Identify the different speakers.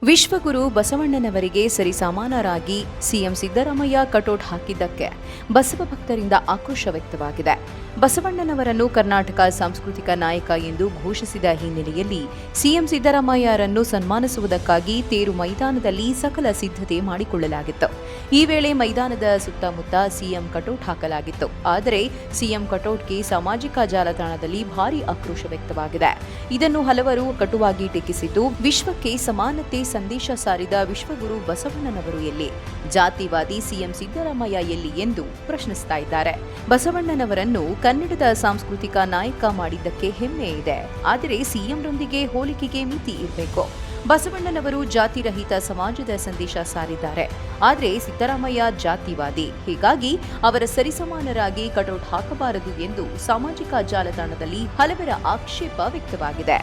Speaker 1: ವಿಶ್ವಗುರು ಬಸವಣ್ಣನವರಿಗೆ ಸರಿಸಮಾನರಾಗಿ CM Siddaramaiah cutout ಹಾಕಿದ್ದಕ್ಕೆ Basava ಭಕ್ತರಿಂದ ಆಕ್ರೋಶ ವ್ಯಕ್ತವಾಗಿದೆ. ಬಸವಣ್ಣನವರನ್ನು ಕರ್ನಾಟಕ ಸಾಂಸ್ಕೃತಿಕ ನಾಯಕ ಎಂದು ಘೋಷಿಸಿದ ಹಿನ್ನೆಲೆಯಲ್ಲಿ ಸಿಎಂ ಸಿದ್ದರಾಮಯ್ಯರನ್ನು ಸನ್ಮಾನಿಸುವುದಕ್ಕಾಗಿ ತೇರು ಮೈದಾನದಲ್ಲಿ ಸಕಲ ಸಿದ್ಧತೆ ಮಾಡಿಕೊಳ್ಳಲಾಗಿತ್ತು. ಈ ವೇಳೆ ಮೈದಾನದ ಸುತ್ತಮುತ್ತ ಸಿಎಂ ಕಟೌಟ್ ಹಾಕಲಾಗಿತ್ತು. ಆದರೆ ಸಿಎಂ ಕಟೌಟ್ಗೆ ಸಾಮಾಜಿಕ ಜಾಲತಾಣದಲ್ಲಿ ಭಾರೀ ಆಕ್ರೋಶ ವ್ಯಕ್ತವಾಗಿದೆ. ಇದನ್ನು ಹಲವರು ಕಟುವಾಗಿ ಟೀಕಿಸಿದ್ದು, ವಿಶ್ವಕ್ಕೆ ಸಮಾನತೆ ಸಂದೇಶ ಸಾರಿದ ವಿಶ್ವಗುರು ಬಸವಣ್ಣನವರು ಎಲ್ಲಿ, ಜಾತಿವಾದಿ ಸಿಎಂ ಸಿದ್ದರಾಮಯ್ಯ ಎಲ್ಲಿ ಎಂದು ಪ್ರಶ್ನಿಸ್ತಾ ಇದ್ದಾರೆ. ಬಸವಣ್ಣನವರನ್ನು ಕನ್ನಡದ ಸಾಂಸ್ಕೃತಿಕ ನಾಯಕ ಮಾಡಿದ್ದಕ್ಕೆ ಹೆಮ್ಮೆ ಇದೆ, ಆದರೆ ಸಿಎಂರೊಂದಿಗೆ ಹೋಲಿಕೆಗೆ ಮಿತಿ ಇರಬೇಕು. ಬಸವಣ್ಣನವರು ಜಾತಿರಹಿತ ಸಮಾಜದ ಸಂದೇಶ ಸಾರಿದ್ದಾರೆ, ಆದರೆ ಸಿದ್ದರಾಮಯ್ಯ ಜಾತಿವಾದಿ, ಹೀಗಾಗಿ ಅವರ ಸರಿಸಮಾನರಾಗಿ ಕಟೌಟ್ ಹಾಕಬಾರದು ಎಂದು ಸಾಮಾಜಿಕ ಜಾಲತಾಣದಲ್ಲಿ ಹಲವರ ಆಕ್ಷೇಪ ವ್ಯಕ್ತವಾಗಿದೆ.